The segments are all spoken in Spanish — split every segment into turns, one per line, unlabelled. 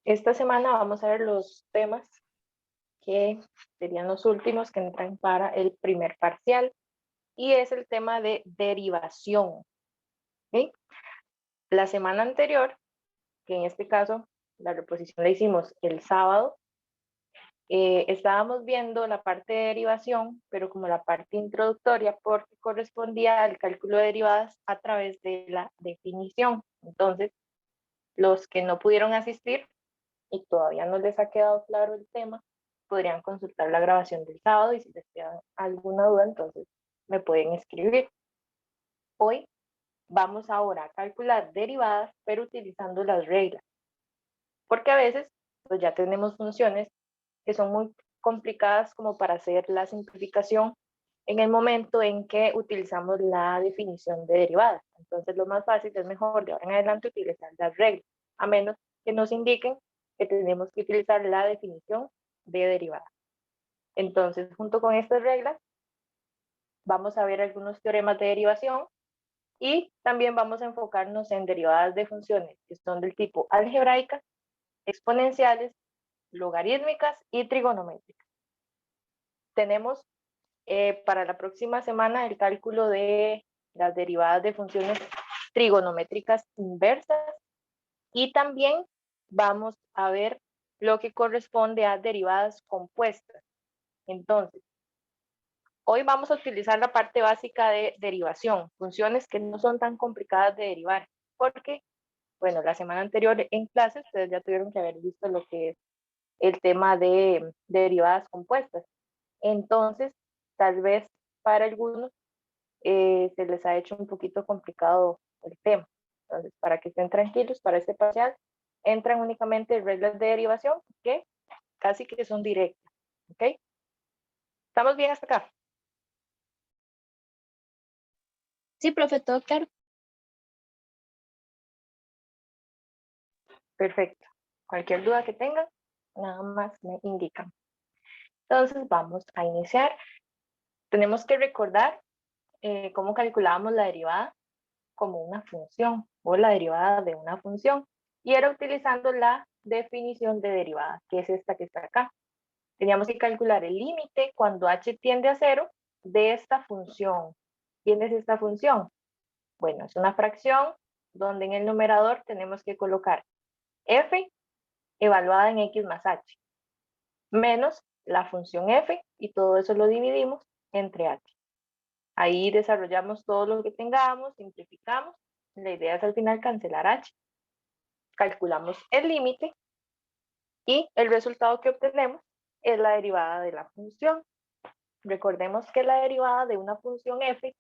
Esta semana vamos a ver los temas que serían los últimos que entran para el primer parcial y es el tema de derivación. ¿Sí? La semana anterior, que en este caso la reposición la hicimos el sábado, estábamos viendo la parte de derivación, pero como la parte introductoria, porque correspondía al cálculo de derivadas a través de la definición. Entonces, los que no pudieron asistir y todavía no les ha quedado claro el tema, podrían consultar la grabación del sábado y si les queda alguna duda, entonces me pueden escribir. Hoy vamos ahora a calcular derivadas, pero utilizando las reglas, porque a veces pues ya tenemos funciones que son muy complicadas como para hacer la simplificación en el momento en que utilizamos la definición de derivadas. Entonces lo más fácil es mejor de ahora en adelante utilizar las reglas, a menos que nos indiquen que tenemos que utilizar la definición de derivada. Entonces, junto con estas reglas, vamos a ver algunos teoremas de derivación y también vamos a enfocarnos en derivadas de funciones que son del tipo algebraicas, exponenciales, logarítmicas y trigonométricas. Tenemos para la próxima semana el cálculo de las derivadas de funciones trigonométricas inversas y también vamos a ver lo que corresponde a derivadas compuestas. Entonces, hoy vamos a utilizar la parte básica de derivación, funciones que no son tan complicadas de derivar, porque, bueno, la semana anterior en clase ustedes ya tuvieron que haber visto lo que es el tema de derivadas compuestas. Entonces, tal vez para algunos se les ha hecho un poquito complicado el tema. Entonces, para que estén tranquilos, para este parcial, entran únicamente reglas de derivación que casi que son directas. ¿Ok? ¿Estamos bien hasta acá?
Sí, profe, todo claro.
Perfecto. Cualquier duda que tengan, nada más me indican. Entonces, vamos a iniciar. Tenemos que recordar cómo calculábamos la derivada como una función o la derivada de una función. Y era utilizando la definición de derivada, que es esta que está acá. Teníamos que calcular el límite cuando h tiende a 0 de esta función. ¿Quién es esta función? Bueno, es una fracción donde en el numerador tenemos que colocar f evaluada en x más h, menos la función f, y todo eso lo dividimos entre h. Ahí desarrollamos todo lo que tengamos, simplificamos. La idea es al final cancelar h. Calculamos el límite y el resultado que obtenemos es la derivada de la función. Recordemos que la derivada de una función f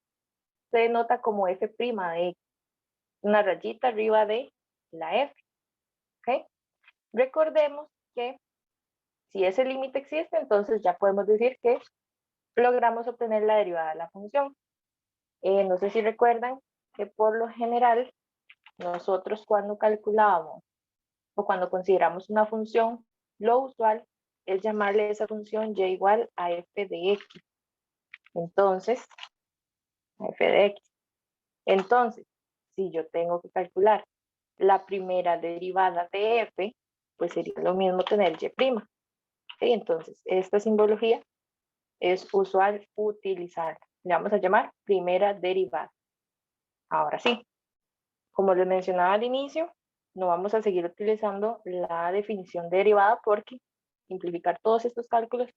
se denota como f' de x, una rayita arriba de la f. ¿Okay? Recordemos que si ese límite existe, entonces ya podemos decir que logramos obtener la derivada de la función. No sé si recuerdan que por lo general nosotros cuando calculábamos o cuando consideramos una función, lo usual es llamarle a esa función y igual a f de x. Entonces, f de x. Entonces, si yo tengo que calcular la primera derivada de f, pues sería lo mismo tener y'. ¿Sí? Entonces, esta simbología es usual utilizar. Le vamos a llamar primera derivada. Ahora sí, como les mencionaba al inicio, no vamos a seguir utilizando la definición de derivada porque simplificar todos estos cálculos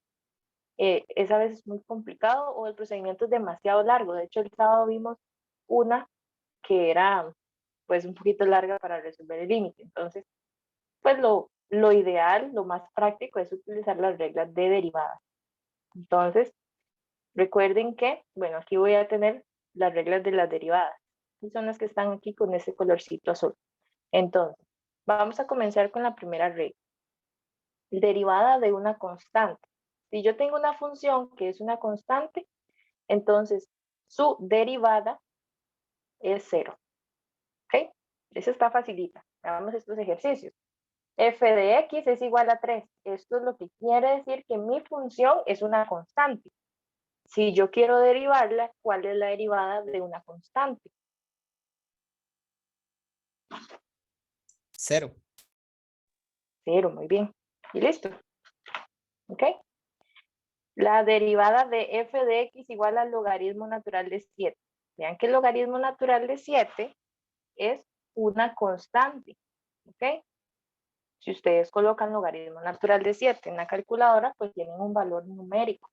es a veces muy complicado o el procedimiento es demasiado largo. De hecho, el sábado vimos una que era pues un poquito larga para resolver el límite. Entonces, pues lo ideal, lo más práctico es utilizar las reglas de derivadas. Entonces, recuerden que, bueno, aquí voy a tener las reglas de las derivadas. Y son las que están aquí con ese colorcito azul. Entonces, vamos a comenzar con la primera regla. Derivada de una constante. Si yo tengo una función que es una constante, entonces su derivada es 0. ¿Ok? Eso está facilita. Hagamos estos ejercicios. F de x es igual a 3. Esto es lo que quiere decir que mi función es una constante. Si yo quiero derivarla, ¿cuál es la derivada de una constante?
0.
0, muy bien. Y listo. ¿Ok? La derivada de f de x igual al logaritmo natural de 7. Vean que el logaritmo natural de 7 es una constante. ¿Ok? Si ustedes colocan logaritmo natural de 7 en la calculadora, pues tienen un valor numérico.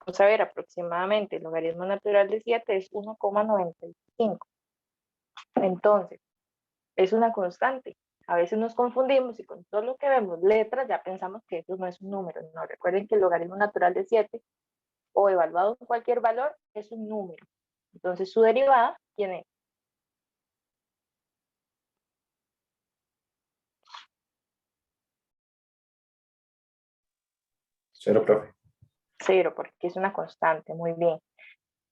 Vamos a ver, aproximadamente el logaritmo natural de 7 es 1,95. Entonces, es una constante. A veces nos confundimos y con todo lo que vemos letras ya pensamos que eso no es un número. No, recuerden que el logaritmo natural de 7 o evaluado en cualquier valor es un número. Entonces su derivada tiene
0, profe.
0 porque es una constante. Muy bien.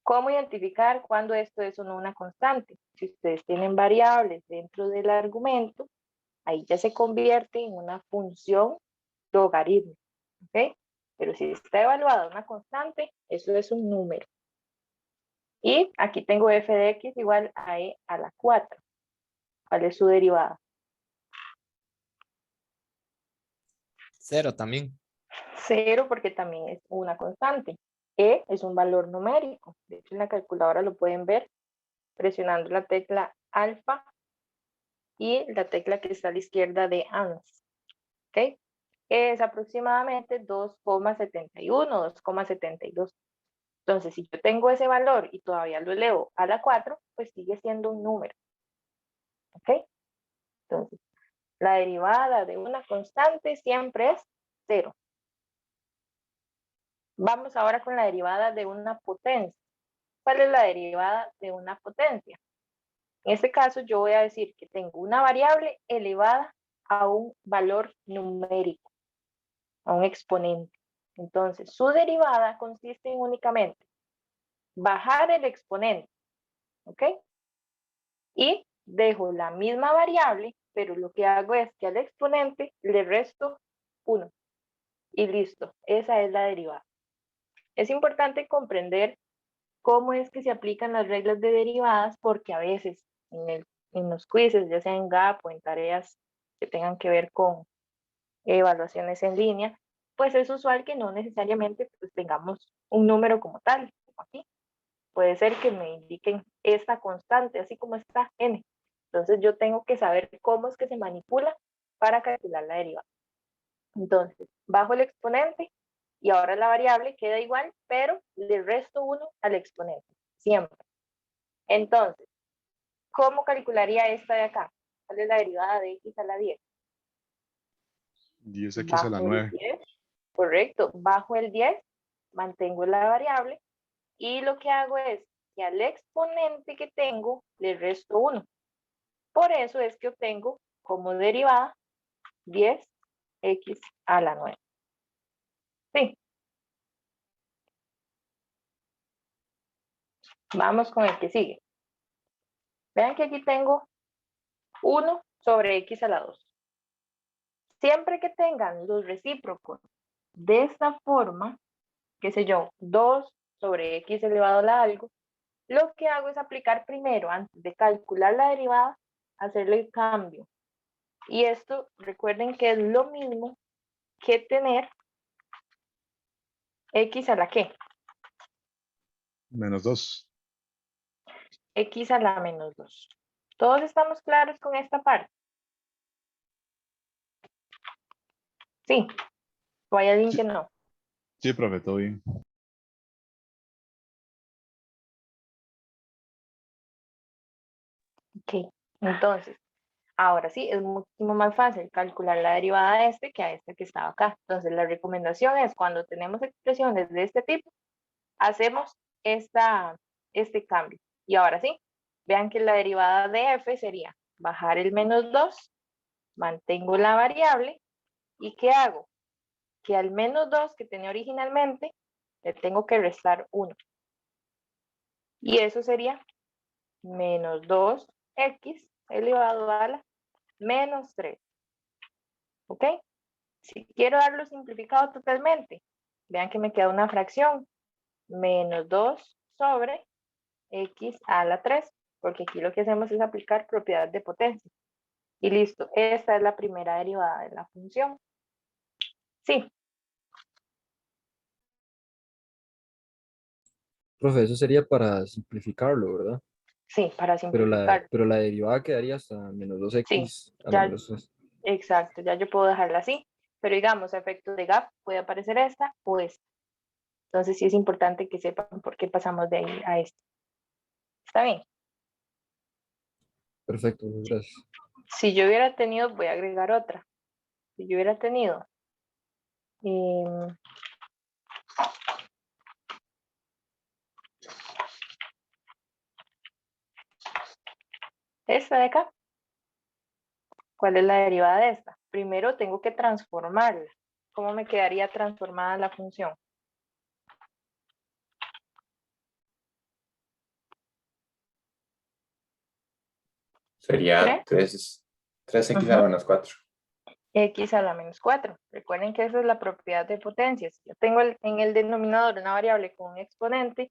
¿Cómo identificar cuándo esto es o no una constante? Si ustedes tienen variables dentro del argumento, ahí ya se convierte en una función logarítmica. ¿Ok? Pero si está evaluada una constante, eso es un número. Y aquí tengo f de x igual a e a la 4. ¿Cuál es su derivada?
0 también.
0 porque también es una constante. E es un valor numérico. De hecho, en la calculadora lo pueden ver presionando la tecla alfa y la tecla que está a la izquierda de ANS. ¿Ok? Es aproximadamente 2,71, 2,72. Entonces, si yo tengo ese valor y todavía lo elevo a la 4, pues sigue siendo un número. ¿Ok? Entonces, la derivada de una constante siempre es 0. Vamos ahora con la derivada de una potencia. ¿Cuál es la derivada de una potencia? En este caso yo voy a decir que tengo una variable elevada a un valor numérico, a un exponente. Entonces, su derivada consiste en únicamente bajar el exponente, ¿ok? Y dejo la misma variable, pero lo que hago es que al exponente le resto 1. Y listo, esa es la derivada. Es importante comprender cómo es que se aplican las reglas de derivadas, porque a veces en los quizzes, ya sea en GAP o en tareas que tengan que ver con evaluaciones en línea, pues es usual que no necesariamente pues, tengamos un número como tal, como aquí. Puede ser que me indiquen esta constante, así como está n. Entonces yo tengo que saber cómo es que se manipula para calcular la derivada. Entonces, bajo el exponente y ahora la variable queda igual, pero le resto 1 al exponente, siempre. Entonces, ¿cómo calcularía esta de acá? ¿Cuál es la derivada de x a la 10?
10x a la
Bajo el
9.
10, correcto, bajo el 10 mantengo la variable y lo que hago es que al exponente que tengo le resto 1. Por eso es que obtengo como derivada 10x a la 9. Sí. Vamos con el que sigue. Vean que aquí tengo 1 sobre x a la 2. Siempre que tengan los recíprocos de esta forma, qué sé yo, 2 sobre x elevado a la algo, lo que hago es aplicar primero, antes de calcular la derivada, hacerle el cambio. Y esto, recuerden que es lo mismo que tener x a la ¿qué?
Menos 2.
X a la menos 2. ¿Todos estamos claros con esta parte? Sí. ¿O hay alguien que no?
Sí, profe, todo bien.
Ok. Entonces, ahora sí, es muchísimo más fácil calcular la derivada de este que a este que estaba acá. Entonces, la recomendación es cuando tenemos expresiones de este tipo, hacemos este cambio. Y ahora sí, vean que la derivada de f sería bajar el menos 2, mantengo la variable, ¿y qué hago? Que al menos 2 que tenía originalmente, le tengo que restar 1. Y eso sería menos 2x elevado a la menos 3. ¿Ok? Si quiero darlo simplificado totalmente, vean que me queda una fracción. Menos 2 sobre x a la 3. Porque aquí lo que hacemos es aplicar propiedad de potencia. Y listo, esta es la primera derivada de la función. Sí,
Profe, eso sería para simplificarlo, ¿verdad?
sí, para
Pero
simplificar.
la derivada quedaría hasta menos
Sí,
2x a la
ya,
menos 3.
exacto, ya yo puedo dejarla así. Pero digamos, a efectos de gap puede aparecer esta o esta. Entonces sí es importante que sepan por qué pasamos de ahí a esta. ¿Está bien?
Perfecto, muchas gracias.
Si yo hubiera tenido, voy a agregar otra. Si yo hubiera tenido em, esta de acá, ¿cuál es la derivada de esta? Primero tengo que transformarla. ¿Cómo me quedaría transformada la función?
Sería 3x a la
Ujú.
menos 4.
X a la menos 4. Recuerden que esa es la propiedad de potencias. Yo tengo en el denominador una variable con un exponente,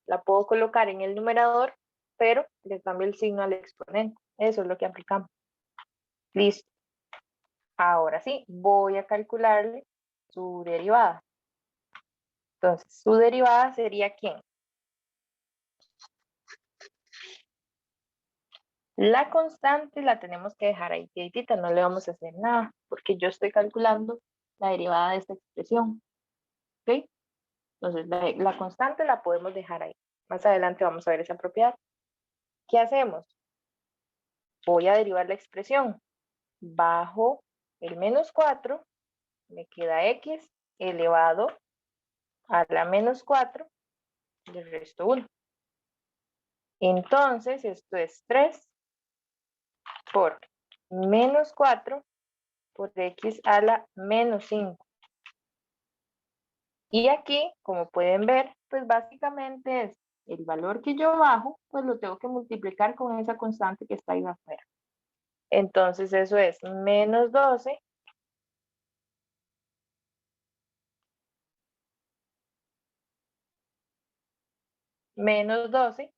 la puedo colocar en el numerador, pero le cambio el signo al exponente. Eso es lo que aplicamos. Listo. Ahora sí, voy a calcularle su derivada. Entonces, su derivada sería ¿quién? La constante la tenemos que dejar ahí quietita, no le vamos a hacer nada, porque yo estoy calculando la derivada de esta expresión. ¿Ok? Entonces, la constante la podemos dejar ahí. Más adelante vamos a ver esa propiedad. ¿Qué hacemos? Voy a derivar la expresión. Bajo el menos 4, me queda x elevado a la menos 4 del resto 1. Entonces, esto es 3 por menos 4 por x a la menos 5. Y aquí, como pueden ver, pues básicamente es el valor que yo bajo, pues lo tengo que multiplicar con esa constante que está ahí afuera. Entonces eso es menos 12 menos 12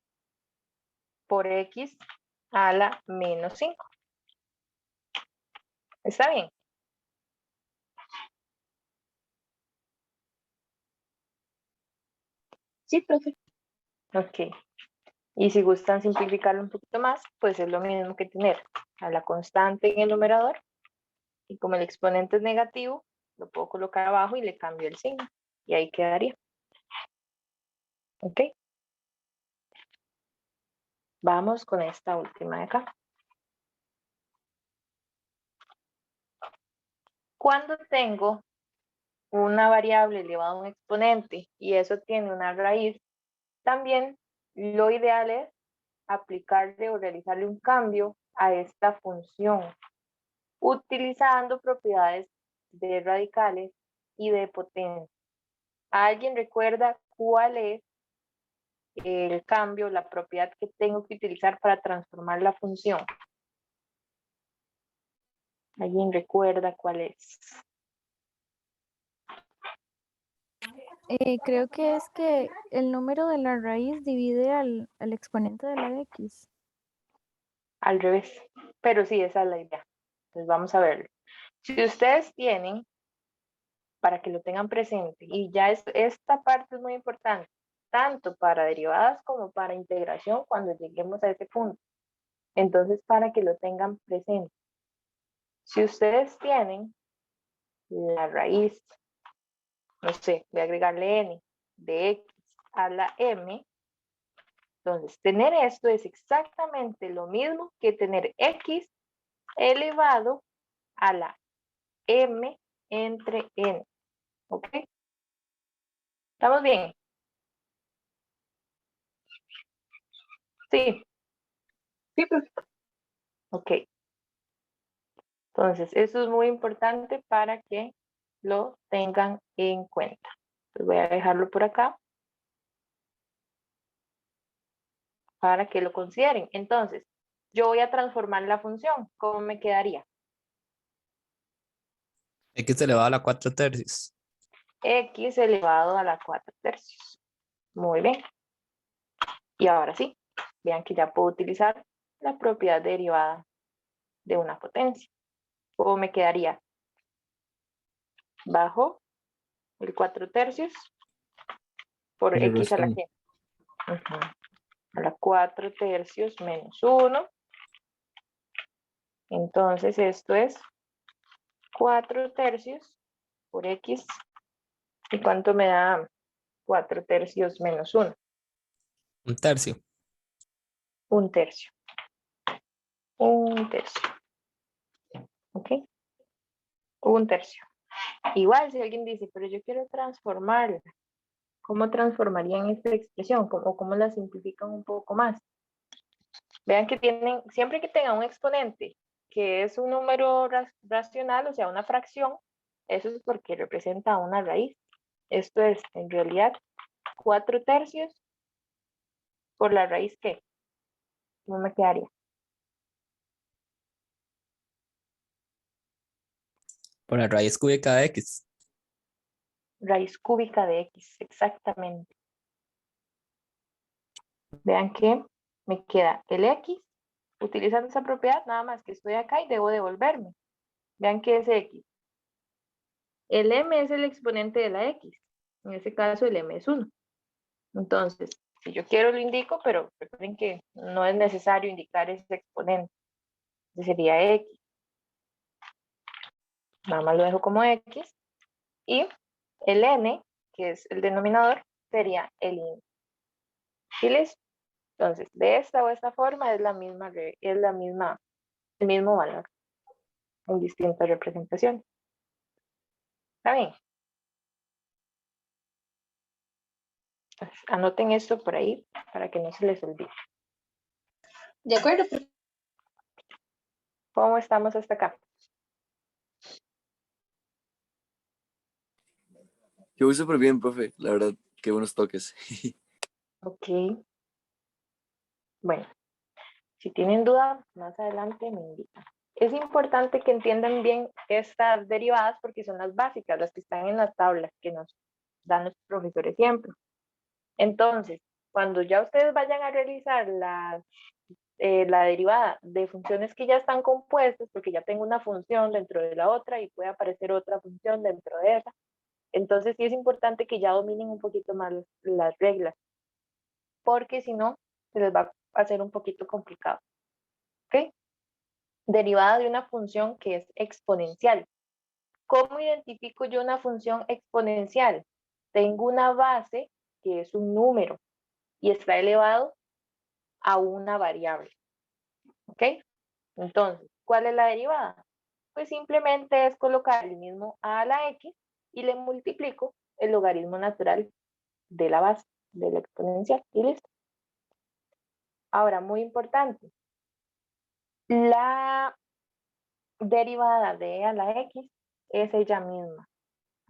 por x a la menos 5. ¿Está bien?
Sí, profe.
Ok. Y si gustan simplificarlo un poquito más, pues es lo mismo que tener a la constante en el numerador. Y como el exponente es negativo, lo puedo colocar abajo y le cambio el signo. Y ahí quedaría. ¿Ok? Vamos con esta última de acá. Cuando tengo una variable elevada a un exponente y eso tiene una raíz, también lo ideal es aplicarle o realizarle un cambio a esta función, utilizando propiedades de radicales y de potencia. ¿Alguien recuerda cuál es el cambio, la propiedad que tengo que utilizar para transformar la función? ¿Alguien recuerda cuál es?
Creo que es que el número de la raíz divide al exponente de la x.
Al revés, pero sí, esa es la idea. Entonces vamos a verlo. Si ustedes tienen, para que lo tengan presente, y ya esta parte es muy importante, tanto para derivadas como para integración cuando lleguemos a ese punto. Entonces, para que lo tengan presente. Si ustedes tienen la raíz, no sé, voy a agregarle n de x a la m, entonces tener esto es exactamente lo mismo que tener x elevado a la m entre n. ¿Ok? ¿Estamos bien? Sí.
Sí, profe.
Ok. Entonces, eso es muy importante para que lo tengan en cuenta. Pues voy a dejarlo por acá para que lo consideren. Entonces, yo voy a transformar la función. ¿Cómo me quedaría?
X elevado a la 4 tercios.
X elevado a la 4 tercios. Muy bien. Y ahora sí, vean que ya puedo utilizar la propiedad derivada de una potencia. ¿Cómo me quedaría? Bajo el 4/3 por
Y le
x a la
restan.
que. A la 4/3 menos 1. Entonces esto es 4/3 por x. ¿Y cuánto me da 4/3 menos 1?
1/3.
1/3. 1/3. ¿Ok? 1/3. Igual si alguien dice, pero yo quiero transformarla. ¿Cómo transformarían esta expresión? ¿Cómo la simplifican un poco más? Vean que tienen, siempre que tengan un exponente que es un número racional, o sea, una fracción, eso es porque representa una raíz. Esto es, en realidad, 4/3 por la raíz que. ¿Cómo me quedaría?
Por la raíz cúbica de x.
Raíz cúbica de x, exactamente. Vean que me queda el x, utilizando esa propiedad, nada más que estoy acá y debo devolverme. Vean que es x. El m es el exponente de la x. En este caso el m es 1. Entonces, si yo quiero lo indico, pero recuerden que no es necesario indicar ese exponente. Ese sería x. Nada más lo dejo como x. Y el n, que es el denominador, sería el índice. ¿Sí listo? Entonces, de esta o esta forma es el mismo valor en distintas representaciones. ¿Está bien? Entonces, anoten esto por ahí para que no se les olvide.
De acuerdo, profe.
¿Cómo estamos hasta acá?
Yo voy súper bien, profe. La verdad, qué buenos toques.
Ok. Bueno, si tienen duda, más adelante me indican. Es importante que entiendan bien estas derivadas porque son las básicas, las que están en las tablas que nos dan los profesores siempre. Entonces, cuando ya ustedes vayan a realizar la derivada de funciones que ya están compuestas, porque ya tengo una función dentro de la otra y puede aparecer otra función dentro de esa, entonces sí es importante que ya dominen un poquito más las reglas, porque si no, se les va a hacer un poquito complicado. ¿Ok? Derivada de una función que es exponencial. ¿Cómo identifico yo una función exponencial? Tengo una base que es un número y está elevado a una variable. ¿Ok? Entonces, ¿cuál es la derivada? Pues simplemente es colocar el mismo a la x y le multiplico el logaritmo natural de la base, de la exponencial, y listo. Ahora, muy importante, la derivada de e a la x es ella misma,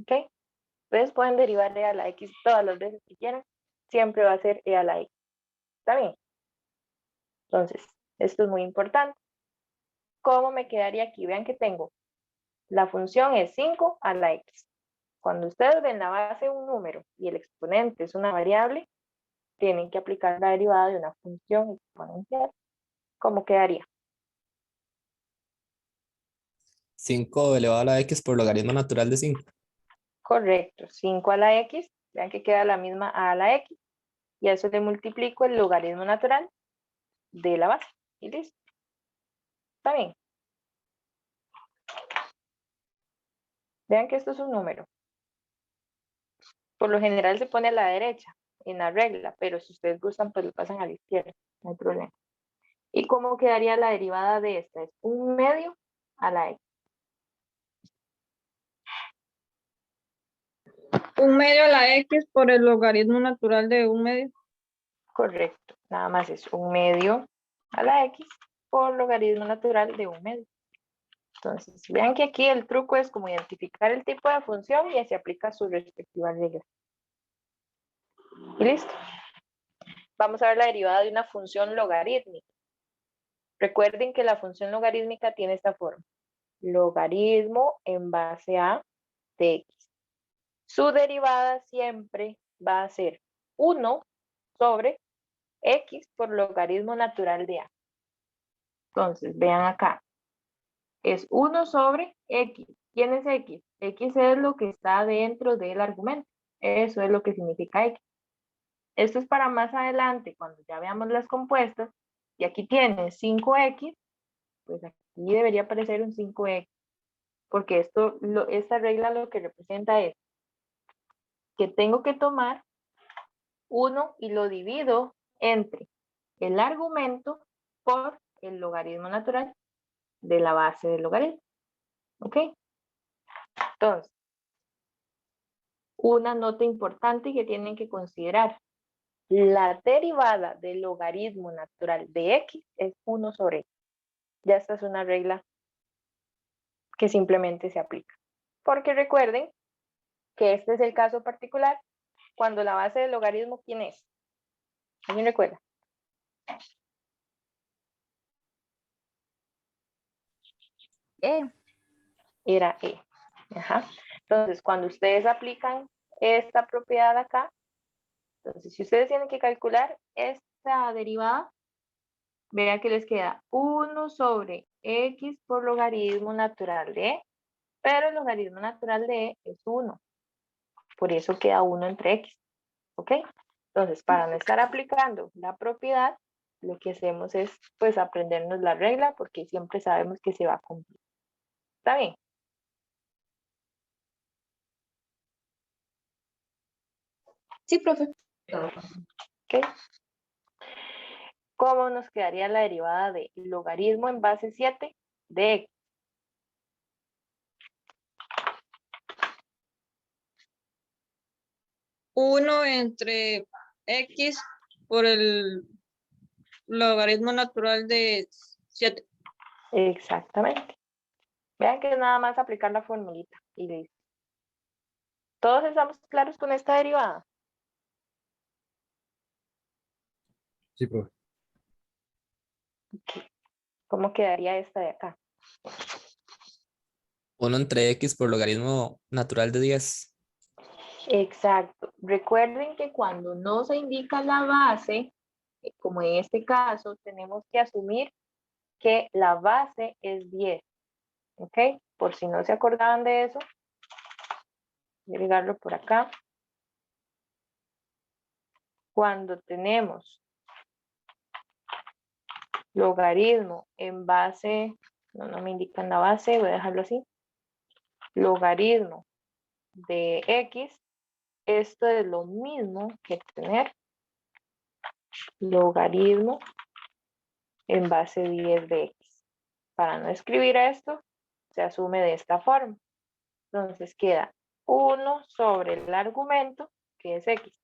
¿ok? Ustedes pueden derivar e a la x todas las veces que quieran, siempre va a ser e a la x, ¿está bien? Entonces, esto es muy importante. ¿Cómo me quedaría aquí? Vean que tengo, la función es 5 a la x. Cuando ustedes ven la base de un número y el exponente es una variable, tienen que aplicar la derivada de una función exponencial. ¿Cómo quedaría?
5 elevado a la x por logaritmo natural de 5.
Correcto, 5 a la x, vean que queda la misma a la x, y a eso le multiplico el logaritmo natural de la base, y listo. ¿Está bien? Vean que esto es un número. Por lo general se pone a la derecha, en la regla, pero si ustedes gustan, pues lo pasan a la izquierda, no hay problema. ¿Y cómo quedaría la derivada de esta? Es 1/2 a la x.
1/2 a la x por el logaritmo natural de 1/2.
Correcto, nada más es 1/2 a la x por logaritmo natural de 1/2. Entonces, vean que aquí el truco es como identificar el tipo de función y se aplica su respectiva regla. Y listo. Vamos a ver la derivada de una función logarítmica. Recuerden que la función logarítmica tiene esta forma. Logaritmo en base a de x. Su derivada siempre va a ser 1 sobre x por logaritmo natural de a. Entonces, vean acá. es 1 sobre X. ¿Quién es X? X es lo que está dentro del argumento. Eso es lo que significa X. Esto es para más adelante, cuando ya veamos las compuestas. Y aquí tienes 5X, pues aquí debería aparecer un 5X. Porque esta regla lo que representa es que tengo que tomar 1 y lo divido entre el argumento por el logaritmo natural de la base del logaritmo. ¿Ok? Entonces, una nota importante que tienen que considerar. La derivada del logaritmo natural de X es 1 sobre X. Ya esta es una regla que simplemente se aplica. Porque recuerden que este es el caso particular cuando la base del logaritmo, ¿quién es? ¿Alguien recuerda? Era E. Ajá. Entonces, cuando ustedes aplican esta propiedad acá, entonces si ustedes tienen que calcular esta derivada, vean que les queda 1 sobre X por logaritmo natural de E, pero el logaritmo natural de E es 1. Por eso queda 1 entre X. ¿Ok? Entonces, para no estar aplicando la propiedad, lo que hacemos es, pues, aprendernos la regla, porque siempre sabemos que se va a cumplir. ¿Está bien?
Sí, profe.
¿Ok? ¿Cómo nos quedaría la derivada de logaritmo en base 7 de X?
Uno entre X por el logaritmo natural de 7.
Exactamente. Vean que es nada más aplicar la formulita y listo. ¿Todos estamos claros con esta derivada?
Sí, profe.
¿Cómo quedaría esta de acá?
1 entre X por logaritmo natural de 10.
Exacto. Recuerden que cuando no se indica la base, como en este caso, tenemos que asumir que la base es 10. ¿Ok? Por si no se acordaban de eso, voy a agregarlo por acá. Cuando tenemos logaritmo en base, no me indican la base, voy a dejarlo así. Logaritmo de X, esto es lo mismo que tener logaritmo en base 10 de X. Para no escribir esto, se asume de esta forma. Entonces queda 1 sobre el argumento, que es X,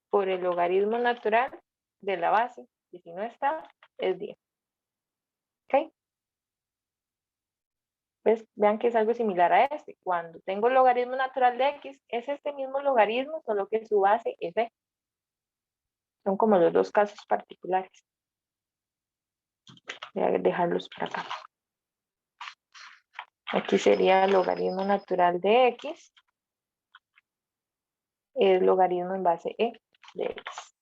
por el logaritmo natural de la base, y si no está, es 10. ¿Ok? ¿Ves? Vean que es algo similar a este. Cuando tengo el logaritmo natural de X, es este mismo logaritmo, solo que su base es X. Son como los dos casos particulares. Voy a dejarlos por acá. Aquí sería el logaritmo natural de X. El logaritmo en base E de X.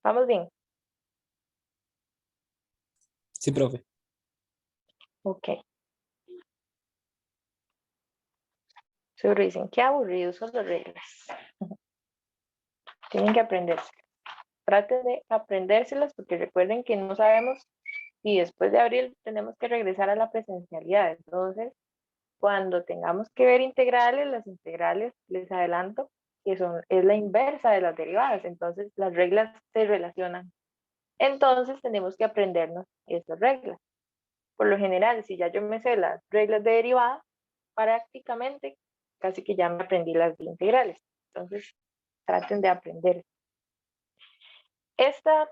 ¿Vamos bien?
Sí, profe.
Ok. Seguro dicen, qué aburridos son las reglas. Tienen que aprenderse. Traten de aprendérselas porque recuerden que no sabemos si después de abril tenemos que regresar a la presencialidad. Entonces, cuando tengamos que ver integrales, las integrales, les adelanto, que es la inversa de las derivadas. Entonces, las reglas se relacionan. Entonces, tenemos que aprendernos esas reglas. Por lo general, si ya yo me sé las reglas de derivada, prácticamente casi que ya me aprendí las de integrales. Entonces, traten de aprender. Esta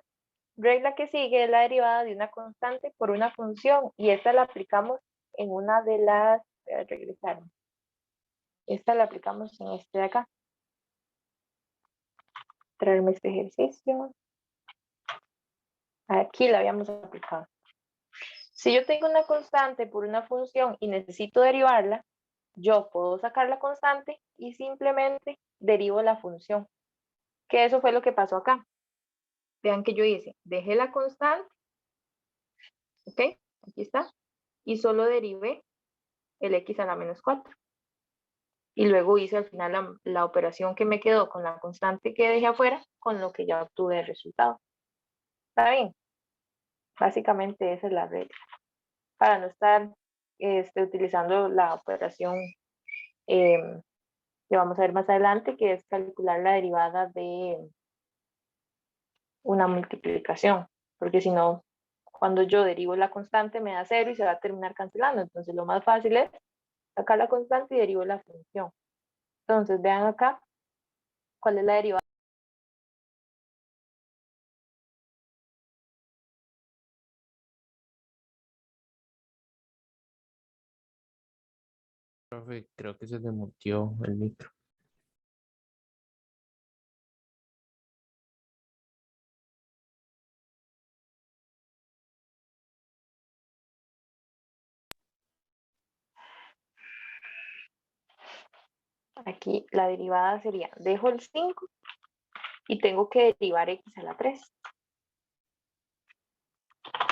regla que sigue es la derivada de una constante por una función y esta la aplicamos en una de las, voy a regresar. Esta la aplicamos en este de acá. Traerme este ejercicio. Aquí la habíamos aplicado. Si yo tengo una constante por una función y necesito derivarla, yo puedo sacar la constante y simplemente derivo la función. Que eso fue lo que pasó acá. Vean que yo hice, dejé la constante, ¿Ok? Aquí está. Y solo derivé el x a la menos 4. Y luego hice al final la operación que me quedó con la constante que dejé afuera, con lo que ya obtuve el resultado. ¿Está bien? Básicamente esa es la regla. Para no estar utilizando la operación que vamos a ver más adelante, que es calcular la derivada de una multiplicación. Porque si no, cuando yo derivo la constante me da 0 y se va a terminar cancelando. Entonces lo más fácil es sacar la constante y derivo la función. Entonces vean acá cuál es la derivada.
Profe, creo que se le mutió el micro.
Aquí la derivada sería, dejo el 5 y tengo que derivar x a la 3.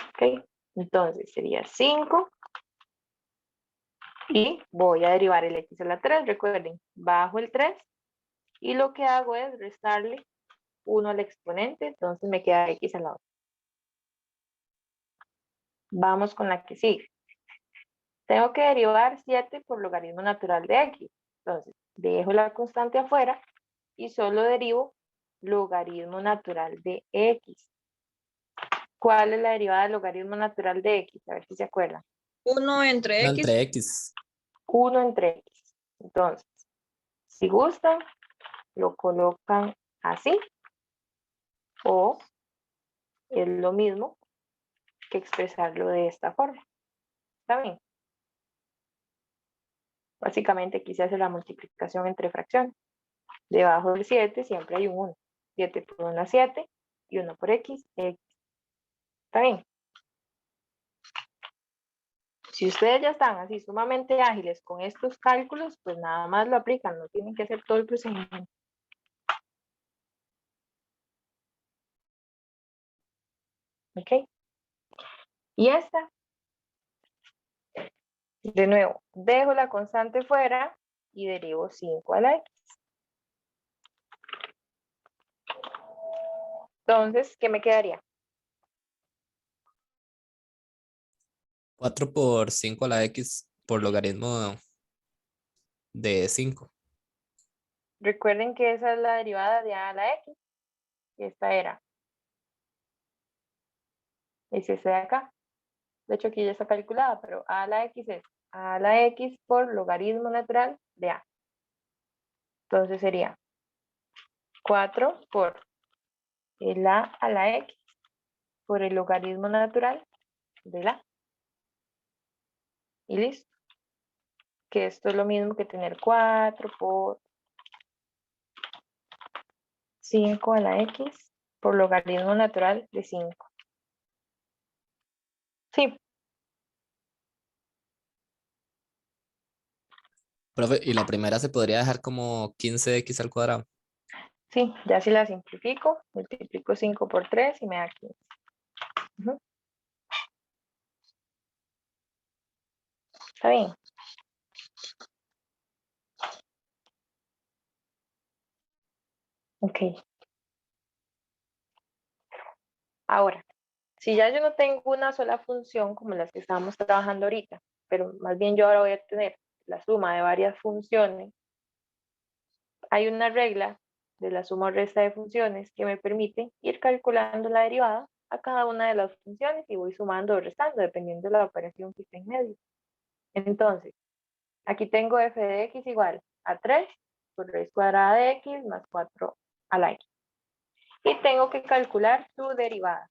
¿Ok? Entonces sería 5 y voy a derivar el x a la 3. Recuerden, bajo el 3 y lo que hago es restarle 1 al exponente, entonces me queda x a la 8. Vamos con la que sigue. Tengo que derivar 7 por logaritmo natural de x. Entonces, dejo la constante afuera y solo derivo logaritmo natural de x. ¿Cuál es la derivada del logaritmo natural de x? A ver si se acuerdan.
1 entre
No,
X.
entre X.
1 entre x. Entonces, si gustan, lo colocan así. O es lo mismo que expresarlo de esta forma. ¿Está bien? Básicamente aquí se hace la multiplicación entre fracciones. Debajo del 7 siempre hay un 1. 7 por 1 es 7 y 1 por x, x. ¿Está bien? Si ustedes ya están así sumamente ágiles con estos cálculos, pues nada más lo aplican, no tienen que hacer todo el procedimiento. ¿Ok? Y esta, de nuevo, dejo la constante fuera y derivo 5 a la x. Entonces, ¿qué me quedaría?
4 por 5 a la X por logaritmo de 5.
Recuerden que esa es la derivada de a a la x. Y esta era. Es ese de acá. De hecho, aquí ya está calculada, pero a a la x es a a la x por logaritmo natural de a. Entonces sería 4 por el a la x por el logaritmo natural de la. Y listo. Que esto es lo mismo que tener 4 por 5 a la x por logaritmo natural de 5. Sí,
Profe, y la primera se podría dejar como 15x al cuadrado.
sí, ya si la simplifico, multiplico 5 por 3 y me da 15. Ujú. Está bien. Ok. Ahora, si ya yo no tengo una sola función como las que estábamos trabajando ahorita, pero más bien yo ahora voy a tener la suma de varias funciones, hay una regla de la suma o resta de funciones que me permite ir calculando la derivada a cada una de las funciones y voy sumando o restando dependiendo de la operación que esté en medio. Entonces, aquí tengo f de x igual a 3 por raíz cuadrada de x más 4 a la x. Y tengo que calcular su derivada.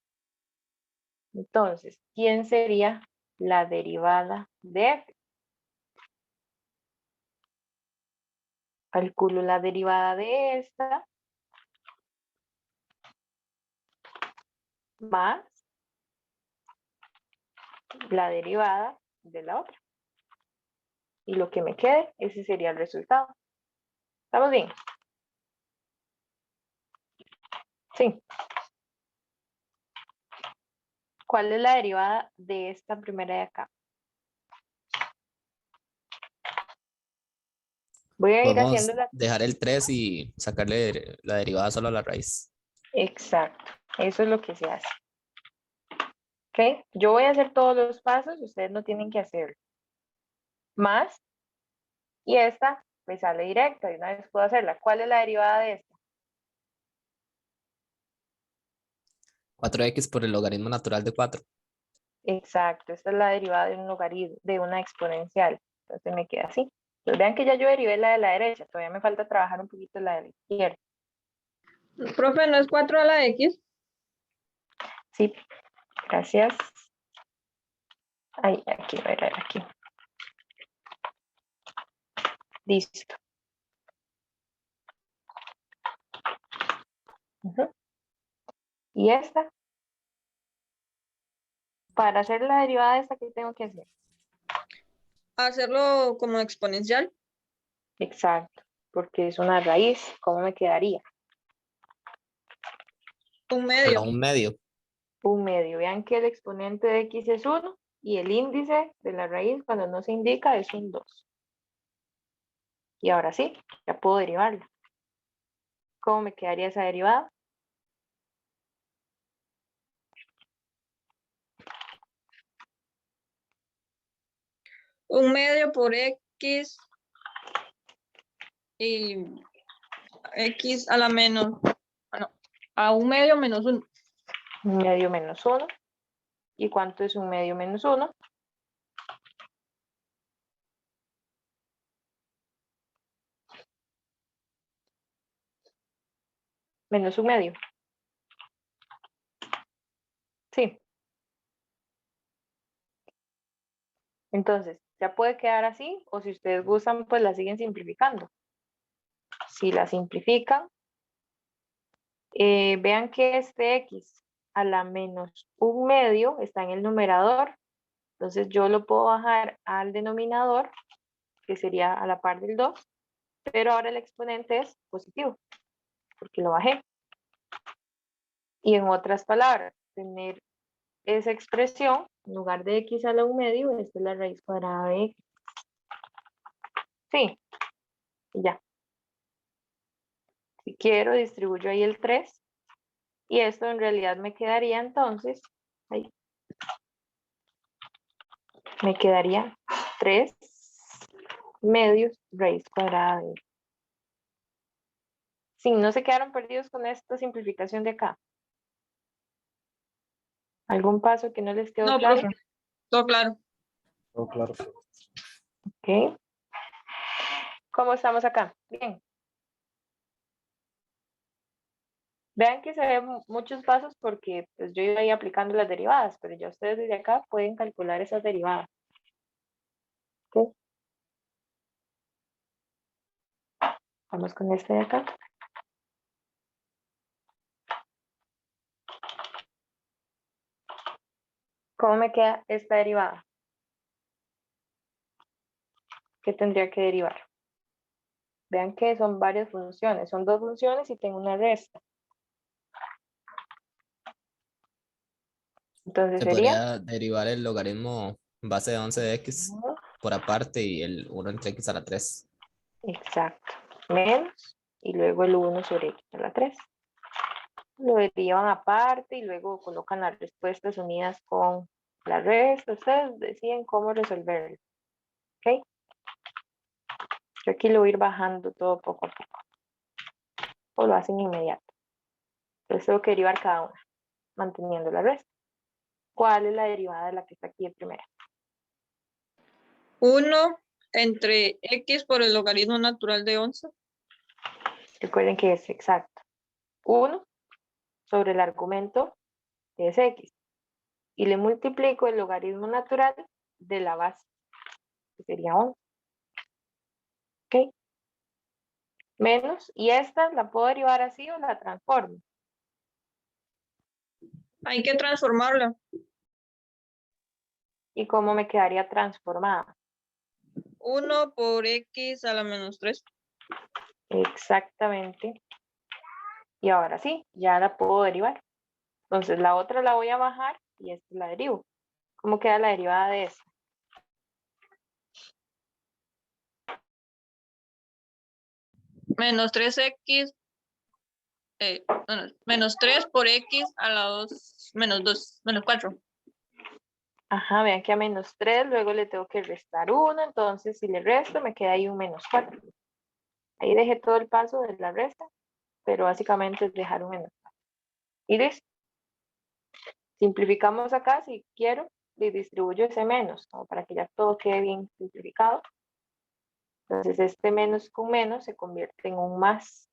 Entonces, ¿quién sería la derivada de f? Calculo la derivada de esta más la derivada de la otra. Y lo que me quede, ese sería el resultado. ¿Estamos bien? Sí. ¿Cuál es la derivada de esta primera de acá? Voy a ir
Podemos
haciéndola.
dejar el 3 y sacarle la derivada solo a la raíz.
Exacto. Eso es lo que se hace. ¿Ok? Yo voy a hacer todos los pasos, ustedes no tienen que hacerlo. Más, y esta me sale directa, y una vez puedo hacerla. ¿Cuál es la derivada de esta?
4x por el logaritmo natural de 4.
Exacto, esta es la derivada de un logaritmo, de una exponencial. Entonces me queda así. Pues vean que ya yo derivé la de la derecha, todavía me falta trabajar un poquito la de la izquierda.
Profe, ¿no es 4 a la X?
Sí, gracias. Ahí, aquí, a ver, aquí. Listo. Ujú. Y esta, para hacer la derivada de esta, ¿qué tengo que hacer?
Hacerlo como exponencial.
Exacto, porque es una raíz. ¿Cómo me quedaría?
Un medio.
Un medio.
Un medio. Vean que el exponente de x es 1 y el índice de la raíz cuando no se indica es un 2. Y ahora sí, ya puedo derivarla. ¿Cómo me quedaría esa derivada?
Un medio por X y X a la menos. Bueno, a un medio menos 1.
Un medio menos 1. ¿Y cuánto es un medio menos 1? Menos un medio. Sí. Entonces, ya puede quedar así, o si ustedes gustan, pues la siguen simplificando. Si la simplifican, vean que este x a la menos un medio está en el numerador. Entonces yo lo puedo bajar al denominador, que sería a la par del 2, pero ahora el exponente es positivo, porque lo bajé. Y en otras palabras, tener esa expresión, en lugar de x a la un medio, esta es la raíz cuadrada de x. Sí, y ya. Si quiero, distribuyo ahí el 3. Y esto en realidad me quedaría entonces, ahí, me quedaría 3 medios raíz cuadrada de x. Sí, no se quedaron perdidos con esta simplificación de acá. ¿Algún paso que no les quedó
No,
claro?
profe. Todo claro.
Todo claro.
Ok. ¿Cómo estamos acá? Bien. Vean que se ven muchos pasos porque pues, yo iba ahí aplicando las derivadas, pero ya ustedes desde acá pueden calcular esas derivadas. Ok. Vamos con este de acá. ¿Cómo me queda esta derivada? ¿Qué tendría que derivar? Vean que son varias funciones, son dos funciones y tengo una resta. Entonces
Se
sería
podría derivar el logaritmo base de 11 de x por aparte y el 1 entre x a la 3.
exacto, menos y luego el 1 sobre x a la 3. Lo derivan aparte y luego colocan las respuestas unidas con la resta. Ustedes deciden cómo resolverlo. ¿Ok? Yo aquí lo voy a ir bajando todo poco a poco. O lo hacen inmediato. Entonces tengo que derivar cada una, manteniendo la resta. ¿Cuál es la derivada de la que está aquí de primera?
1 entre X por el logaritmo natural de 11.
Recuerden que es exacto. 1 sobre el argumento que es x. Y le multiplico el logaritmo natural de la base, que sería 11. ¿Ok? Menos, y esta la puedo derivar así o la transformo.
Hay que transformarla.
¿Y cómo me quedaría transformada?
1 por X a la menos 3.
Exactamente. Y ahora sí, ya la puedo derivar. Entonces la otra la voy a bajar y esta la derivo. ¿Cómo queda la derivada de esta?
Menos 3x, bueno, menos 3 por x a la 2, menos 2, menos 4.
Ajá, vean que a menos 3, luego le tengo que restar 1, entonces si le resto me queda ahí un menos 4. Ahí dejé todo el paso de la resta, pero básicamente es dejar un menos 4. Y listo. Simplificamos acá, si quiero, y distribuyo ese menos, como para que ya todo quede bien simplificado. Entonces este menos con menos se convierte en un más.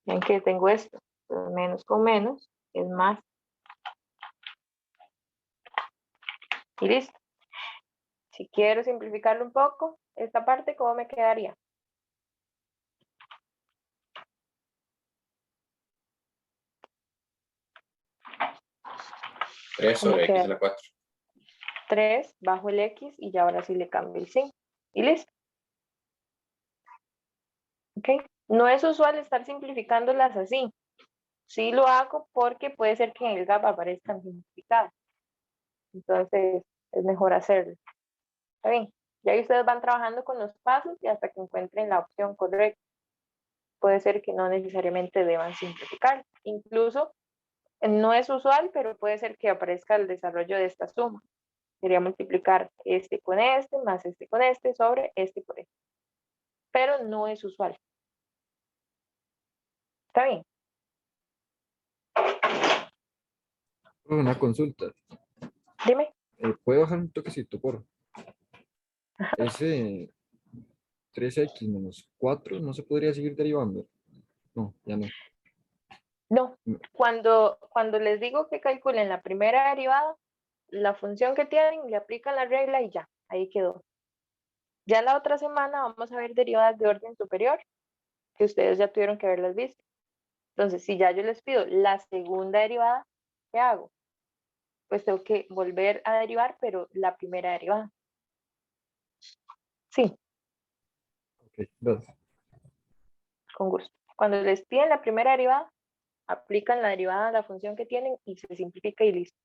Ven que tengo esto, entonces menos con menos es más. Y listo. Si quiero simplificarlo un poco, esta parte, ¿cómo me quedaría?
Tres
¿Cómo
sobre X
queda?
a la 4.
3 bajo el X y ya ahora sí le cambio el 5. Y listo. ¿Ok? No es usual estar simplificándolas así. Sí lo hago porque puede ser que en el gap aparezcan simplificadas. Entonces es mejor hacerlo. ¿Está bien? Ya ahí ustedes van trabajando con los pasos y hasta que encuentren la opción correcta. Puede ser que no necesariamente deban simplificar. Incluso no es usual, pero puede ser que aparezca el desarrollo de esta suma. Sería multiplicar este con este, más este con este, sobre este por este. Pero no es usual. ¿Está bien?
Una consulta.
Dime.
¿Puede bajar un toquecito, por ese 3x menos 4 no se podría seguir derivando? No, ya no.
No. Cuando les digo que calculen la primera derivada, la función que tienen, le aplican la regla y ya, ahí quedó. Ya la otra semana vamos a ver derivadas de orden superior, que ustedes ya tuvieron que haberlas visto. Entonces, si ya yo les pido la segunda derivada, ¿qué hago? Pues tengo que volver a derivar, pero la primera derivada. Sí,
Ok, gracias.
con gusto. Cuando les piden la primera derivada, aplican la derivada a la función que tienen y se simplifica y listo.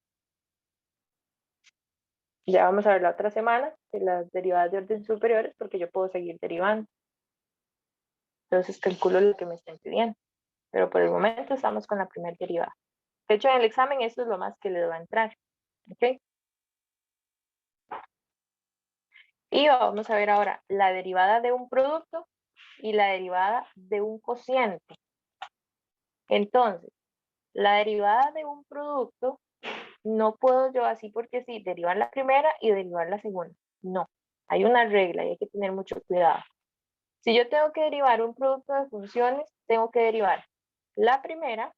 Ya vamos a ver la otra semana de las derivadas de orden superiores porque yo puedo seguir derivando. Entonces calculo lo que me estén pidiendo. Pero por el momento estamos con la primera derivada. De hecho, en el examen esto es lo más que les va a entrar. ¿Ok? Y vamos a ver ahora la derivada de un producto y la derivada de un cociente. Entonces, la derivada de un producto no puedo yo así porque sí, derivar la primera y derivar la segunda. No, hay una regla y hay que tener mucho cuidado. Si yo tengo que derivar un producto de funciones, tengo que derivar la primera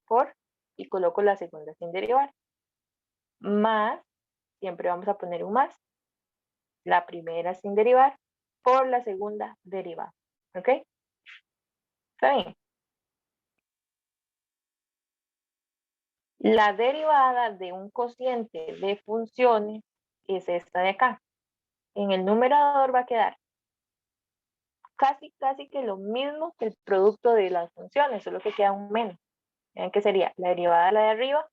por, y coloco la segunda sin derivar, más, siempre vamos a poner un más, la primera sin derivar por la segunda derivada. ¿Ok? ¿Está bien? La derivada de un cociente de funciones es esta de acá. En el numerador va a quedar casi que lo mismo que el producto de las funciones, solo que queda un menos. Vean que sería la derivada de la de arriba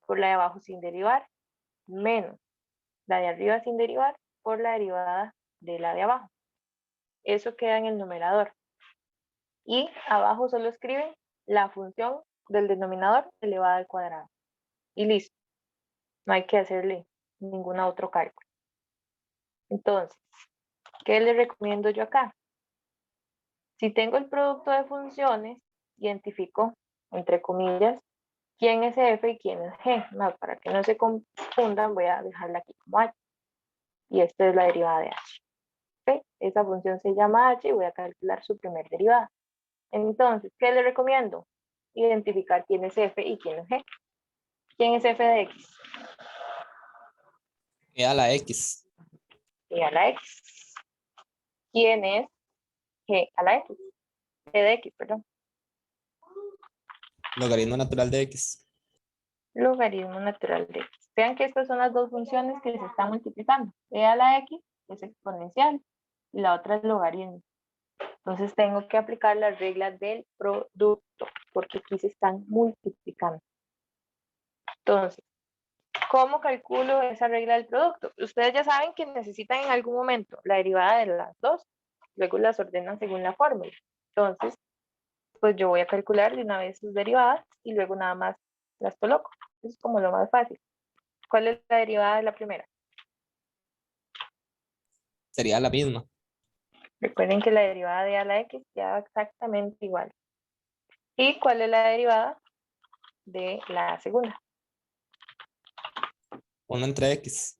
por la de abajo sin derivar, menos la de arriba sin derivar por la derivada de la de abajo. Eso queda en el numerador. Y abajo solo escriben la función del denominador elevada al cuadrado. Y listo. No hay que hacerle ningún otro cálculo. Entonces, ¿qué les recomiendo yo acá? Si tengo el producto de funciones, identifico, entre comillas, quién es f y quién es g. No, para que no se confundan, voy a dejarla aquí como h. Y esta es la derivada de h. ¿Okay? Esa función se llama h y voy a calcular su primer derivada. Entonces, ¿qué les recomiendo? Identificar quién es f y quién es g. ¿Quién es f de x?
E a la X.
Y a la x. ¿Quién es g a la x? G de x, perdón.
Logaritmo natural de X.
Logaritmo natural de x. Vean que estas son las dos funciones que se están multiplicando. E a la x es exponencial y la otra es logaritmo. Entonces tengo que aplicar las reglas del producto porque aquí se están multiplicando. Entonces, ¿cómo calculo esa regla del producto? Ustedes ya saben que necesitan en algún momento la derivada de las dos, luego las ordenan según la fórmula. Entonces, pues yo voy a calcular de una vez sus derivadas y luego nada más las coloco. Eso es como lo más fácil. ¿Cuál es la derivada de la primera?
Sería la misma.
Recuerden que la derivada de a la x queda exactamente igual. ¿Y cuál es la derivada de la segunda?
1 entre X.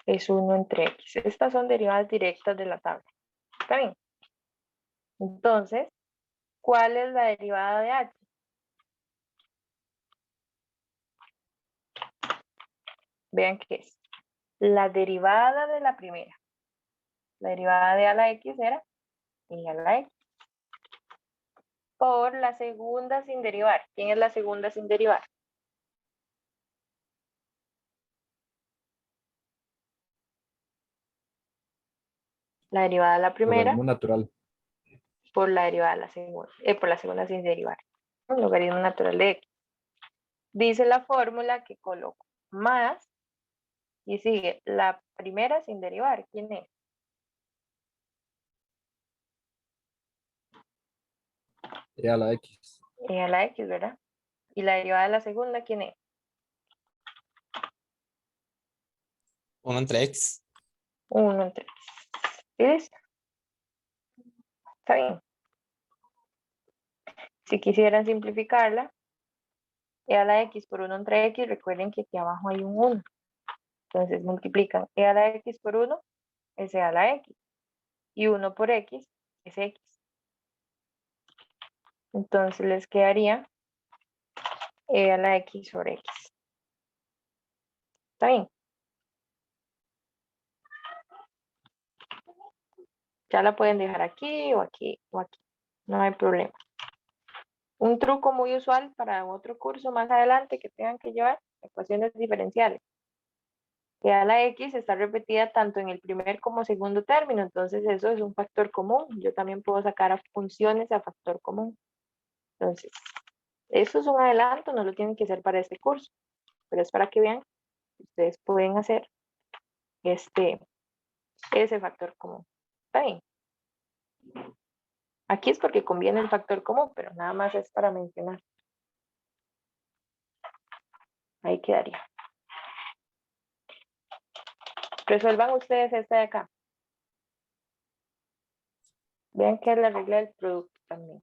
Es 1 entre x. Estas son derivadas directas de la tabla. ¿Está bien? Entonces, ¿cuál es la derivada de h? Vean que es la derivada de la primera. La derivada de a la x era y a la x. Por la segunda sin derivar. ¿Quién es la segunda sin derivar? La derivada de la primera
Logaritmo natural.
por la derivada de la segunda, por la segunda sin derivar. Un logaritmo natural de x. Dice la fórmula que coloco más y sigue la primera sin derivar. ¿Quién es?
E a la X.
E a la x, ¿verdad? Y la derivada de la segunda, ¿quién es?
1 entre X.
1 entre x. ¿Sí listo? Está bien. Si quisieran simplificarla, e a la x por 1 entre x, recuerden que aquí abajo hay un 1. Entonces multiplican e a la x por 1, es e a la x. Y 1 por x es x. Entonces les quedaría e a la x sobre x. ¿Está bien? Ya la pueden dejar aquí o aquí o aquí. No hay problema. Un truco muy usual para otro curso más adelante que tengan que llevar, ecuaciones diferenciales. Que a la x está repetida tanto en el primer como segundo término, entonces eso es un factor común. Yo también puedo sacar a funciones a factor común. Entonces, eso es un adelanto, no lo tienen que hacer para este curso, pero es para que vean que ustedes pueden hacer ese factor común. ¿Está bien? Aquí es porque conviene el factor común, pero nada más es para mencionar. Ahí quedaría. Resuelvan ustedes esta de acá. Vean que es la regla del producto también.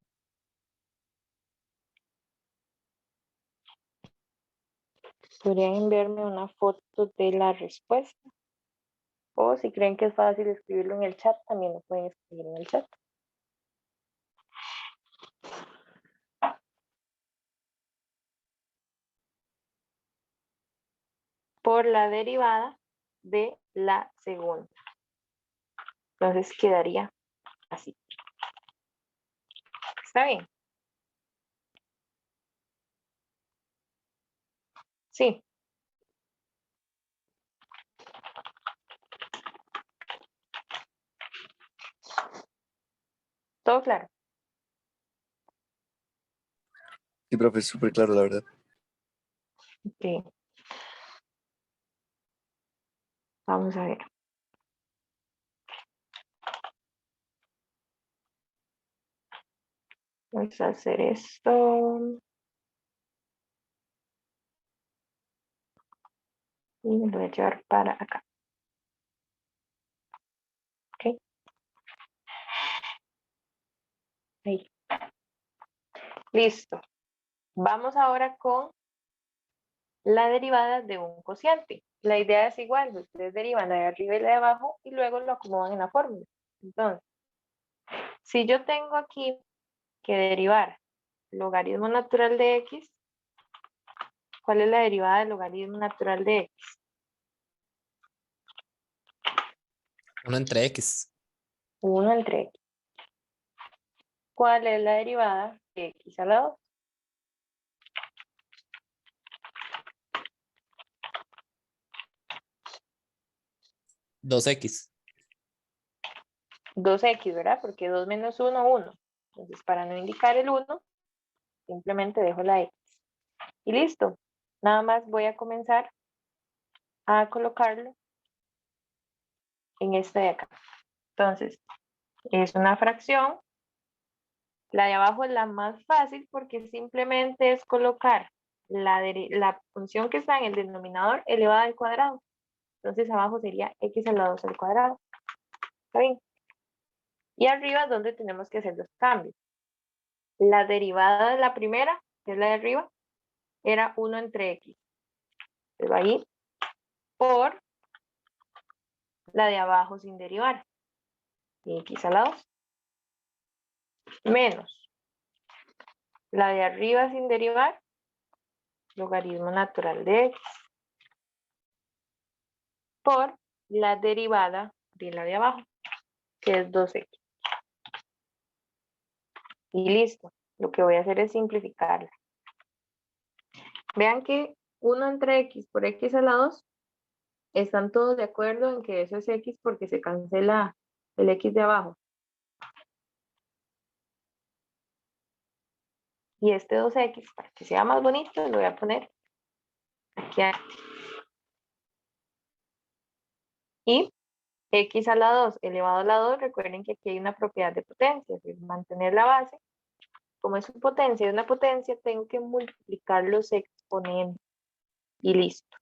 Podrían enviarme una foto de la respuesta. O si creen que es fácil escribirlo en el chat, también lo pueden escribir en el chat. Por la derivada de la segunda. Entonces quedaría así. ¿Está bien? Sí. ¿Todo claro?
Sí, profe, súper claro, la verdad.
Sí. Vamos a ver. Vamos a hacer esto. Y me lo voy a llevar para acá. ¿Ok? Ahí. Listo. Vamos ahora con la derivada de un cociente. La idea es igual. Ustedes derivan la de arriba y la de abajo y luego lo acomodan en la fórmula. Entonces, si yo tengo aquí que derivar logaritmo natural de x, ¿cuál es la derivada del logaritmo natural de x?
1 entre X.
1 entre x. ¿Cuál es la derivada de x a la 2?
2X.
2x, ¿verdad? Porque 2 menos 1, 1. Entonces, para no indicar el 1, simplemente dejo la x. Y listo. Nada más voy a comenzar a colocarlo en este de acá. Entonces, es una fracción. La de abajo es la más fácil porque simplemente es colocar la función que está en el denominador elevada al cuadrado. Entonces abajo sería x a la 2 al cuadrado. ¿Está bien? Y arriba es donde tenemos que hacer los cambios. La derivada de la primera, que es la de arriba, era 1 entre x. Se va a ir por la de abajo sin derivar. X a la 2. Menos la de arriba sin derivar, logaritmo natural de x, por la derivada de la de abajo, que es 2x. Y listo. Lo que voy a hacer es simplificarla. Vean que 1 entre x por x a la 2, están todos de acuerdo en que eso es x porque se cancela el x de abajo. Y este 2x, para que sea más bonito, lo voy a poner aquí. Y x a la 2 elevado a la 2, recuerden que aquí hay una propiedad de potencia, es mantener la base. Como es una potencia, tengo que multiplicar los exponentes. Y listo.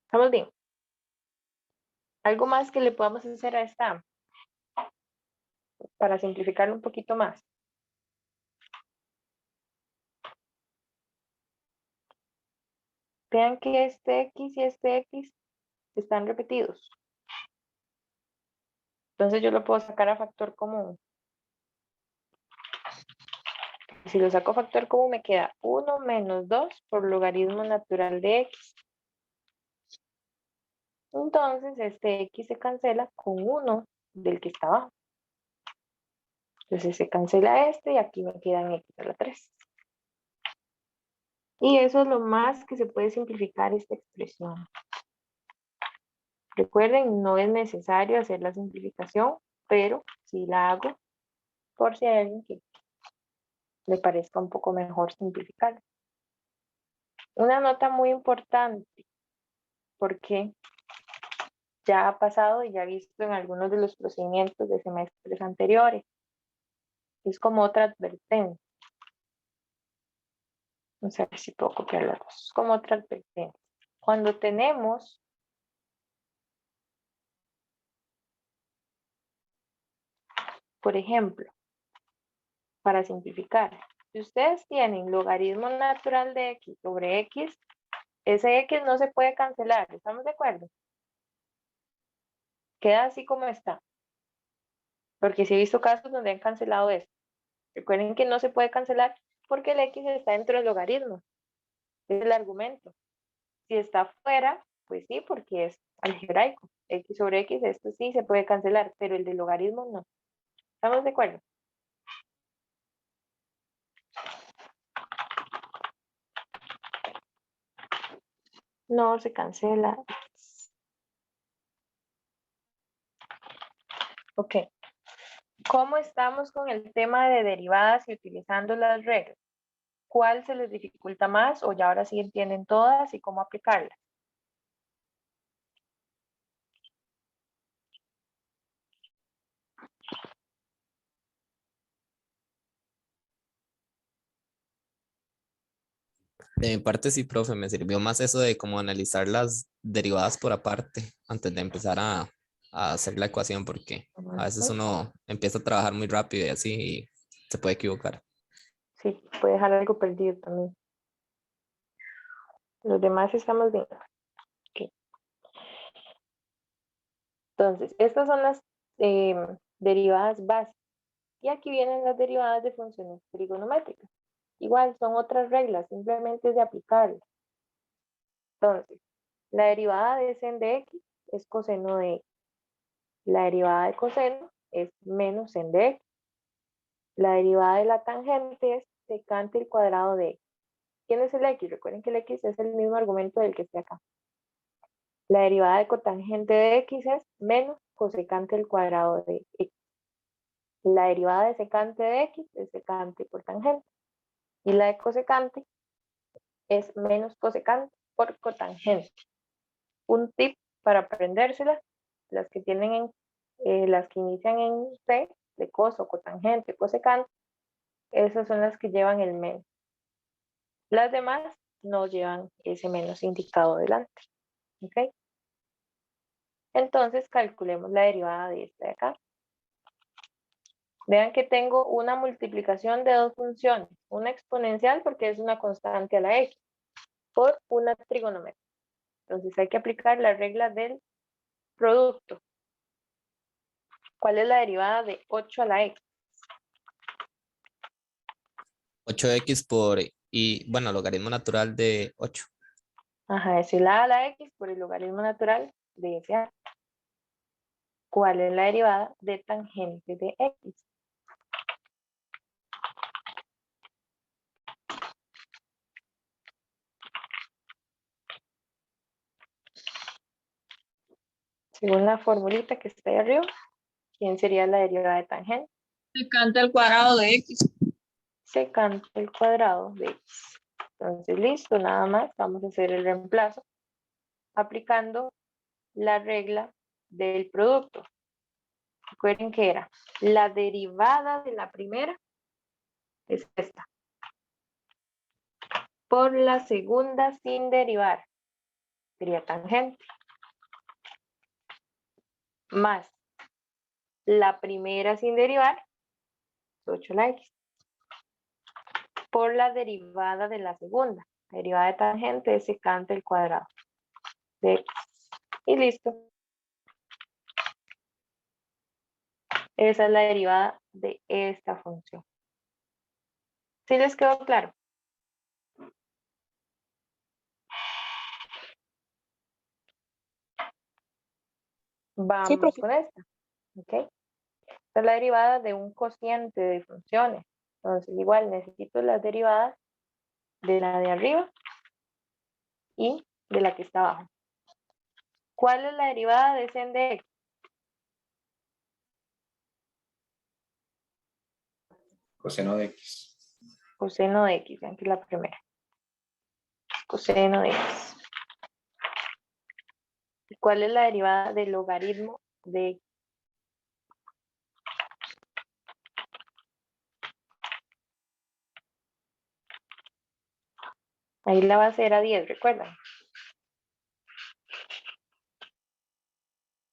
¿Estamos bien? ¿Algo más que le podamos hacer a esta? Para simplificarlo un poquito más. Vean que este x y este x están repetidos. Entonces yo lo puedo sacar a factor común. Si lo saco a factor común me queda 1 menos 2 por logaritmo natural de x. Entonces este x se cancela con 1 del que está abajo. Entonces se cancela este y aquí me quedan x a la 3. Y eso es lo más que se puede simplificar esta expresión. Recuerden, no es necesario hacer la simplificación, pero sí la hago por si hay alguien que le parezca un poco mejor simplificar. Una nota muy importante, porque ya ha pasado y ya he visto en algunos de los procedimientos de semestres anteriores. Es como otra advertencia. No sé si puedo copiar las dos. Es como otra advertencia. Cuando tenemos por ejemplo, para simplificar, si ustedes tienen logaritmo natural de x sobre x, ese x no se puede cancelar, ¿estamos de acuerdo? Queda así como está. Porque sí he visto casos donde han cancelado esto. Recuerden que no se puede cancelar porque el x está dentro del logaritmo. Es el argumento. Si está fuera, pues sí, porque es algebraico. X sobre x, esto sí se puede cancelar, pero el del logaritmo no. ¿Estamos de acuerdo? No se cancela. Ok. ¿Cómo estamos con el tema de derivadas y utilizando las reglas? ¿Cuál se les dificulta más o ya ahora sí entienden todas y cómo aplicarlas?
De mi parte sí, profe, me sirvió más eso de como analizar las derivadas por aparte antes de empezar a hacer la ecuación, porque a veces uno empieza a trabajar muy rápido y así y se puede equivocar.
Sí, puede dejar algo perdido también. Los demás estamos bien. Okay. Entonces, estas son las derivadas básicas. Y aquí vienen las derivadas de funciones trigonométricas. Igual, son otras reglas, simplemente es de aplicarlas. Entonces, la derivada de sen de x es coseno de x. La derivada de coseno es menos sen de x. La derivada de la tangente es secante al cuadrado de x. ¿Quién es el x? Recuerden que el x es el mismo argumento del que está acá. La derivada de cotangente de x es menos cosecante al cuadrado de x. La derivada de secante de x es secante por tangente. Y la de cosecante es menos cosecante por cotangente. Un tip para aprendérselas, las que inician en C, de coso, cotangente, cosecante, esas son las que llevan el menos. Las demás no llevan ese menos indicado delante. ¿Ok? Entonces calculemos la derivada de esta de acá. Vean que tengo una multiplicación de dos funciones. Una exponencial porque es una constante a la x por una trigonométrica. Entonces hay que aplicar la regla del producto. ¿Cuál es la derivada de 8 a la x?
8x por, y bueno, logaritmo natural de 8.
Ajá, es el a la x por el logaritmo natural de ese a. ¿Cuál es la derivada de tangente de x? Según la formulita que está ahí arriba, ¿quién sería la derivada de tangente?
Secante al cuadrado de x.
Secante el cuadrado de x. Entonces, listo, nada más. Vamos a hacer el reemplazo aplicando la regla del producto. Recuerden que era la derivada de la primera es esta. Por la segunda sin derivar sería tangente. Más la primera sin derivar, 8 la x. Por la derivada de la segunda. La derivada de tangente es secante el cuadrado de x. Y listo. Esa es la derivada de esta función. ¿Sí les quedó claro? Vamos con esta. ¿Ok? Esta es la derivada de un cociente de funciones. Entonces, igual necesito las derivadas de la de arriba y de la que está abajo. ¿Cuál es la derivada de sen de x?
Coseno de x.
Coseno de x, vean que es la primera. Coseno de x. ¿Y cuál es la derivada del logaritmo de x? Ahí la base era 10, ¿recuerdan?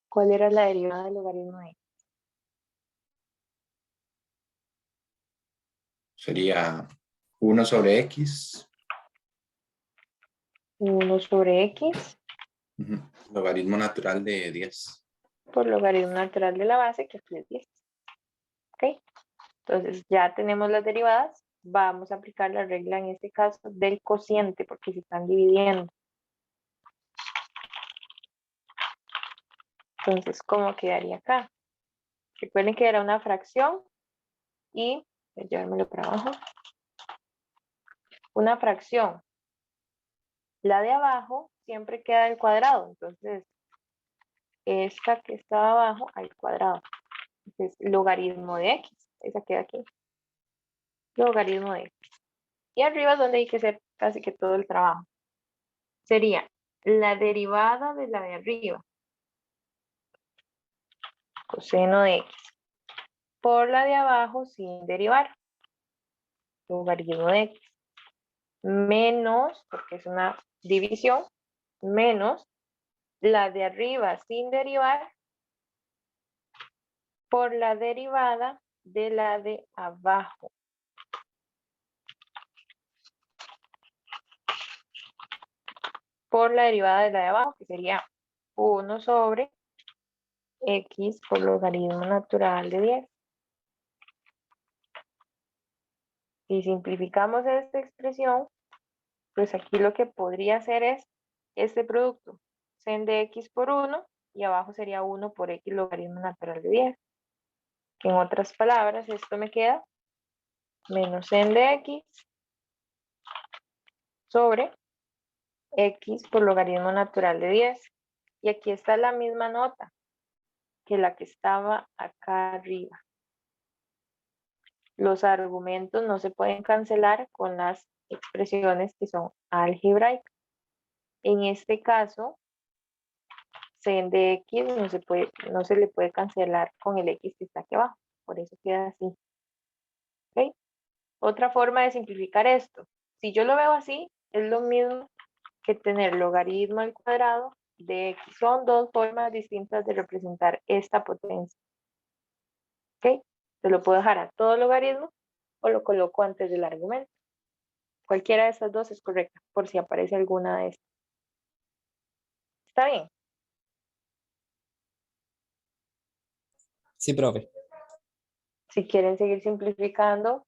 ¿Cuál era la derivada del logaritmo de x?
Sería 1 sobre x.
1 sobre x
Ujú. Logaritmo natural de 10.
por logaritmo natural de la base, que aquí es 10. ¿Ok? Entonces ya tenemos las derivadas. Vamos a aplicar la regla en este caso del cociente porque se están dividiendo. Entonces, ¿cómo quedaría acá? Recuerden que era una fracción y voy a llevármelo para abajo. Una fracción. La de abajo siempre queda al cuadrado. Entonces, esta que está abajo al cuadrado. Entonces, logaritmo de x. Esa queda aquí. Logaritmo de x. Y arriba es donde hay que hacer casi que todo el trabajo. Sería la derivada de la de arriba. Coseno de x. Por la de abajo sin derivar. Logaritmo de x. Menos, porque es una división, menos la de arriba sin derivar por la derivada de la de abajo. Por la derivada de la de abajo, que sería 1 sobre x por logaritmo natural de 10. Si simplificamos esta expresión, pues aquí lo que podría hacer es este producto, sen de x por 1, y abajo sería 1 por x logaritmo natural de 10. Que en otras palabras, esto me queda menos sen de x sobre x por logaritmo natural de 10. Y aquí está la misma nota que la que estaba acá arriba. Los argumentos no se pueden cancelar con las expresiones que son algebraica. En este caso, sen de x no se le puede cancelar con el x que está aquí abajo, por eso queda así. ¿Okay? Otra forma de simplificar esto, si yo lo veo así, es lo mismo que tener logaritmo al cuadrado de x. Son dos formas distintas de representar esta potencia. ¿Ok? Se lo puedo dejar a todo logaritmo o lo coloco antes del argumento. Cualquiera de estas dos es correcta, por si aparece alguna de estas. ¿Está bien?
Sí, profe.
Si quieren seguir simplificando,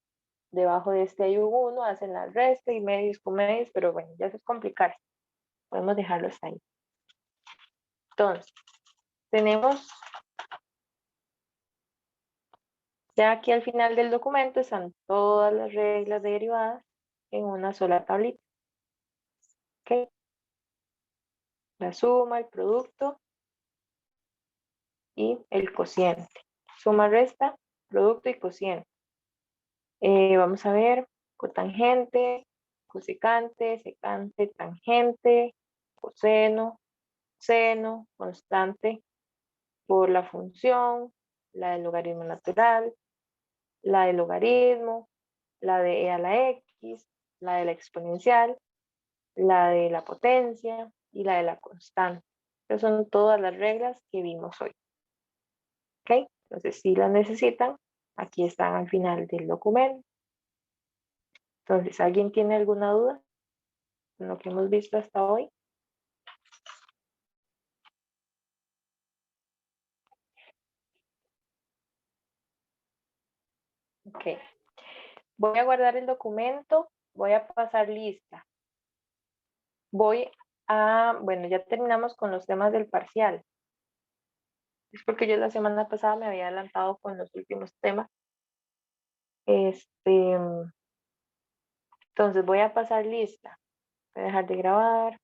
debajo de este hay un 1, hacen la resta y medios con medios, pero bueno, ya eso es complicarse. Podemos dejarlos ahí. Entonces, tenemos, ya aquí al final del documento están todas las reglas de derivadas en una sola tablita. ¿Ok? La suma, el producto y el cociente. Suma, resta, producto y cociente. Vamos a ver, cotangente, cosecante, secante, tangente, coseno, seno, constante por la función, la del logaritmo natural, la del logaritmo, la de e a la x, la de la exponencial, la de la potencia y la de la constante. Esas son todas las reglas que vimos hoy. ¿Ok? Entonces, si las necesitan, aquí están al final del documento. Entonces, ¿alguien tiene alguna duda en lo que hemos visto hasta hoy? Ok. Voy a guardar el documento, voy a pasar lista. Bueno, ya terminamos con los temas del parcial. Es porque yo la semana pasada me había adelantado con los últimos temas. Entonces voy a pasar lista. Voy a dejar de grabar.